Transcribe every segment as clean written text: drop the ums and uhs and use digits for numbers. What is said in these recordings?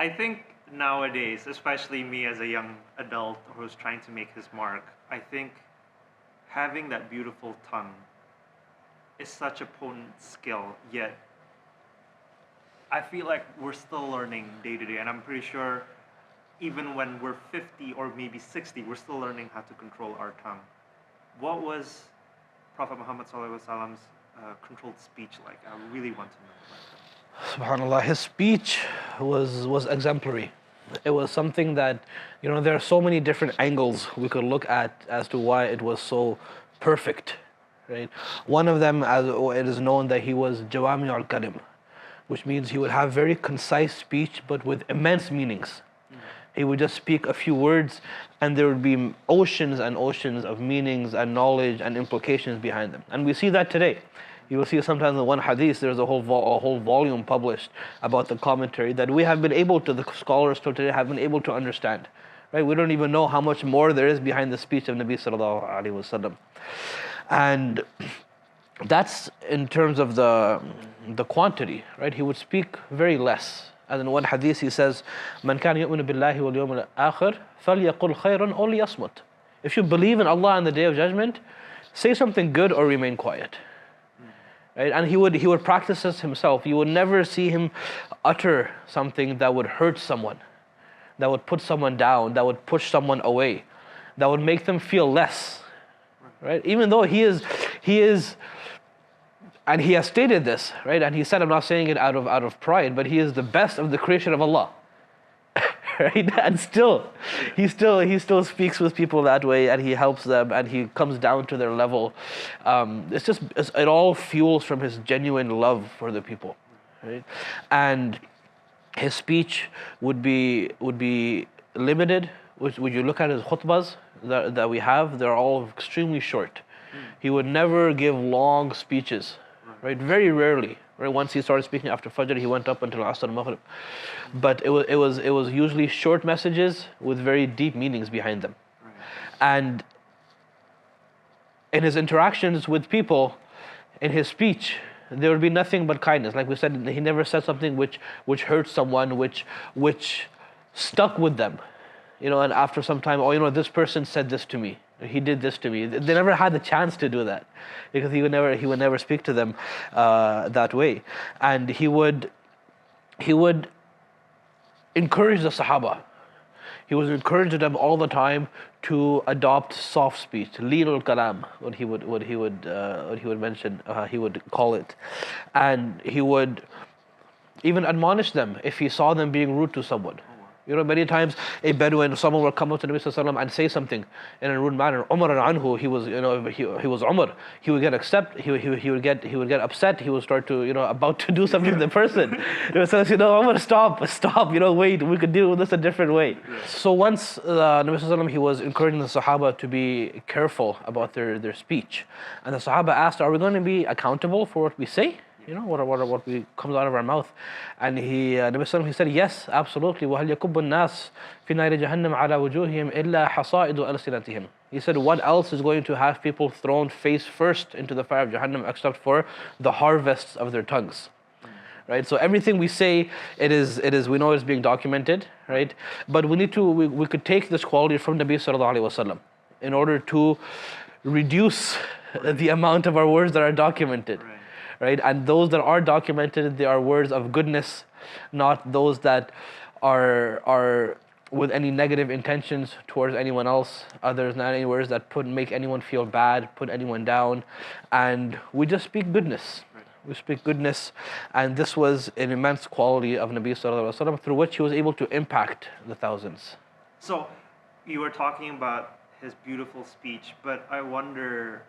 I think nowadays, especially me as a young adult who's trying to make his mark, I think having that beautiful tongue is such a potent skill, yet I feel like we're still learning day to day, and I'm pretty sure even when we're 50 or maybe 60, we're still learning how to control our tongue. What was Prophet Muhammad Wasallam's controlled speech like? I really want to know about that. SubhanAllah, his speech was exemplary. It was something that, there are so many different angles we could look at as to why it was so perfect, right? One of them, as it is known, that he was Jawami al-Kalim, which means he would have very concise speech but with immense meanings. He would just speak a few words and there would be oceans and oceans of meanings and knowledge and implications behind them. And we see that today. You will see sometimes in one hadith, there's a whole volume published about the commentary that we have been able to, the scholars till today have been able to understand. Right? We don't even know how much more there is behind the speech of Nabi sallallahu alaihi wasallam. And that's in terms of the quantity, right? He would speak very less. And in one hadith he says, "Man kana yu'minu billahi wal yawmil akhir, falyaqul khayran aw liyasmut." If you believe in Allah and the Day of Judgment, say something good or remain quiet. Right? And he would practice this himself. You would never see him utter something that would hurt someone, that would put someone down, that would push someone away, that would make them feel less. Right? Even though he is, and he has stated this, right? And he said, I'm not saying it out of pride, but he is the best of the creation of Allah. Right? And he still speaks with people that way, and he helps them, and he comes down to their level. It all fuels from his genuine love for the people, right? And his speech would be limited. Would you look at his khutbahs that we have? They're all extremely short. He would never give long speeches, right? Very rarely. Right? Once he started speaking after Fajr, he went up until Asr and Maghrib. But it was usually short messages with very deep meanings behind them. And in his interactions with people, in his speech, there would be nothing but kindness. Like we said, he never said something which hurt someone, which stuck with them. And after some time, this person said this to me. He did this to me. They never had the chance to do that, because he would never speak to them that way. And he would encourage the Sahaba. He was encouraging them all the time to adopt soft speech, leenul kalam, what he would mention, he would call it, and he would even admonish them if he saw them being rude to someone. Many times a Bedouin, someone would come up to Nabi Sallallahu Alaihi Wasallam and say something in a rude manner. Umar anhu, he was Umar. He would get he would get upset. He would start to, about to do something to the person. Nabi says, Umar, stop, wait, we could deal with this a different way. So once Nabi Sallallahu Alaihi Wasallam, he was encouraging the Sahaba to be careful about their speech. And the Sahaba asked, are we going to be accountable for what we say? What comes out of our mouth. And Nabi Sallallahu he said, yes, absolutely. وَهَلْ يَكُبُّ النَّاسِ فِي نَارِ جَهَنَّمَ عَلَى وُجُوهِهِمْ إِلَّا حَصَائِدُ أَلْسِنَتِهِمْ. He said, what else is going to have people thrown face first into the fire of Jahannam except for the harvests of their tongues? Right? So everything we say, it is we know it's being documented, right? But we could take this quality from Nabi Sallallahu Alaihi Wasallam in order to reduce the amount of our words that are documented. Right? And those that are documented, they are words of goodness, not those that are with any negative intentions towards anyone else. Others, not any words that make anyone feel bad, put anyone down. And we just speak goodness. We speak goodness. And this was an immense quality of Nabi Sallallahu Alaihi Wasallam through which he was able to impact the thousands. So you were talking about his beautiful speech, but I wonder,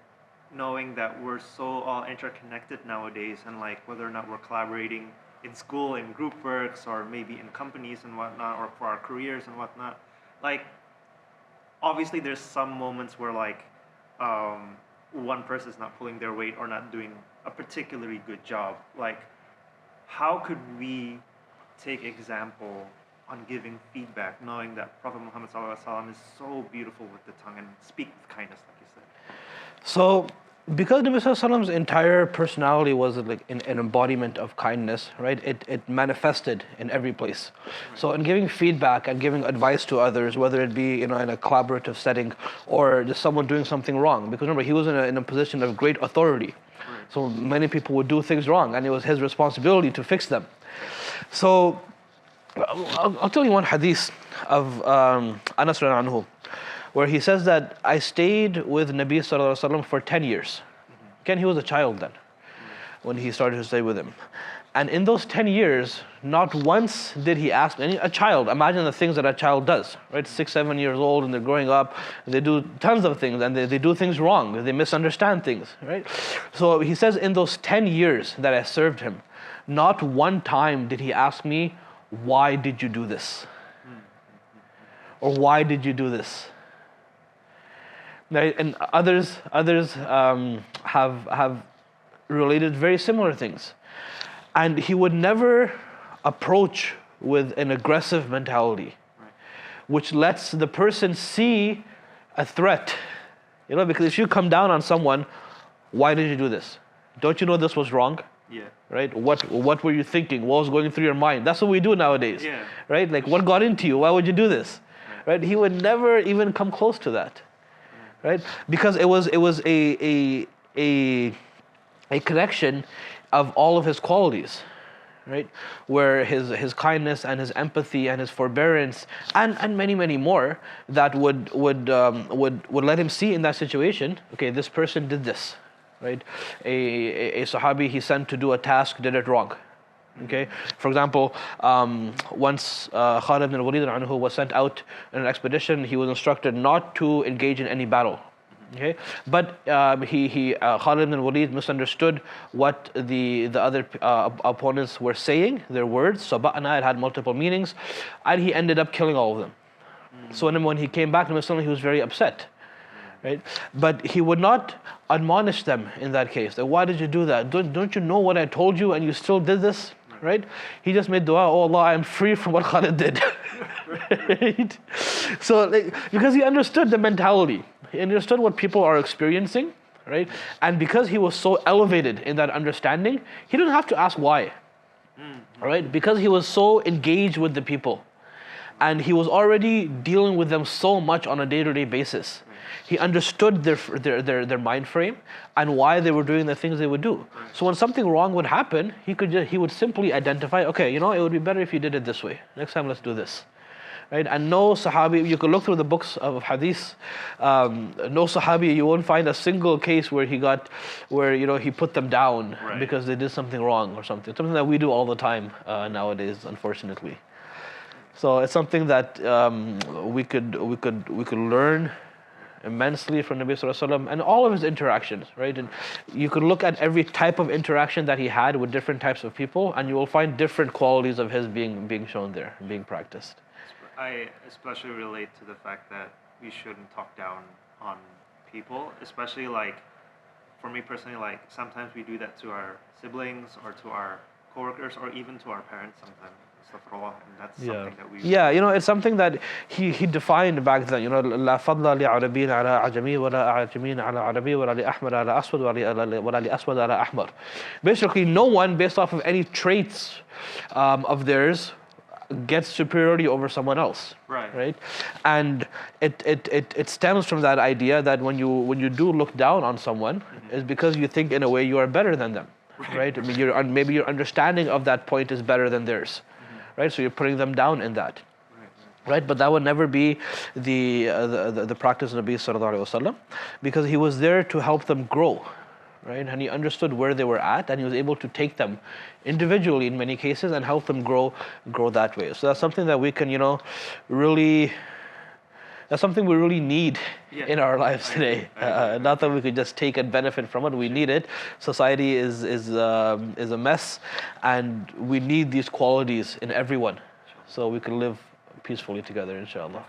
knowing that we're so all interconnected nowadays, and whether or not we're collaborating in school, in group works, or maybe in companies and whatnot, or for our careers and whatnot, obviously there's some moments where one person is not pulling their weight or not doing a particularly good job. How could we take example on giving feedback, knowing that Prophet Muhammad ﷺ is so beautiful with the tongue and speak with kindness, like you said? So Because Nabi Sallallahu Alaihi Wasallam's entire personality was like an embodiment of kindness, right? It manifested in every place. So in giving feedback and giving advice to others, whether it be in a collaborative setting or just someone doing something wrong, because remember he was in a position of great authority. So many people would do things wrong, and it was his responsibility to fix them. So I'll tell you one hadith of Anas radiallahu anhu, where he says that I stayed with Nabi Sallallahu Alaihi Wasallam for 10 years. Again, he was a child then, when he started to stay with him. And in those 10 years, not once did he ask a child, imagine the things that a child does, right? 6, 7 years old, and they're growing up, and they do tons of things, and they do things wrong, they misunderstand things, right? So he says in those 10 years that I served him, not one time did he ask me, why did you do this? Or why did you do this? And others have related very similar things. And he would never approach with an aggressive mentality, which lets the person see a threat. Because if you come down on someone, why did you do this? Don't you know this was wrong? Yeah. Right? What were you thinking? What was going through your mind? That's what we do nowadays. Yeah. Right? Like, what got into you? Why would you do this? Right? He would never even come close to that. Right? Because it was a connection of all of his qualities, right? Where his kindness and his empathy and his forbearance and many more that would let him see in that situation, okay, this person did this, right? A Sahabi he sent to do a task did it wrong. Okay, for example, once Khalid ibn al-Walid anhu was sent out in an expedition, he was instructed not to engage in any battle. Okay, but Khalid ibn al-Walid misunderstood what the other opponents were saying, their words. Saba'na, it had multiple meanings, and he ended up killing all of them. So when he came back to Muslim, he was very upset. Right? But he would not admonish them in that case. Like, why did you do that? Don't you know what I told you and you still did this? Right? He just made dua, oh Allah, I am free from what Khalid did. Right? So, because he understood the mentality, he understood what people are experiencing, right? And because he was so elevated in that understanding, he didn't have to ask why. Right? Because he was so engaged with the people, and he was already dealing with them so much on a day-to-day basis. He understood their mind frame and why they were doing the things they would do. So when something wrong would happen, he would simply identify, okay, it would be better if you did it this way. Next time, let's do this. Right? And no Sahabi, you could look through the books of hadith, no Sahabi, you won't find a single case where he put them down because they did something wrong or something that we do all the time nowadays, unfortunately. So it's something that we could learn immensely from Nabi Sallallahu Alaihi Wasallam and all of his interactions, right? And you could look at every type of interaction that he had with different types of people, and you will find different qualities of his being shown there, being practiced. I especially relate to the fact that we shouldn't talk down on people, especially for me personally, sometimes we do that to our siblings or to our coworkers or even to our parents sometimes. And that's something that we... Yeah, it's something that he defined back then. لا فضل لعربي على عجمي ولا أعجمي على عربي ولا لأحمر على أسود ولا لأسود على أحمر. Basically, no one, based off of any traits of theirs, gets superiority over someone else. Right? And it stems from that idea that when you do look down on someone, it's because you think in a way you are better than them. Right? I mean, maybe your understanding of that point is better than theirs. Right, so you're putting them down in that, right? But that would never be the practice of Nabi Sallallahu Alaihi Wasallam, because he was there to help them grow, right? And he understood where they were at, and he was able to take them individually in many cases and help them grow that way. So that's something that we can, really. That's something we really need in our lives today. Not that we could just take and benefit from it. We need it. Society is a mess, and we need these qualities in everyone, so we can live peacefully together, inshallah.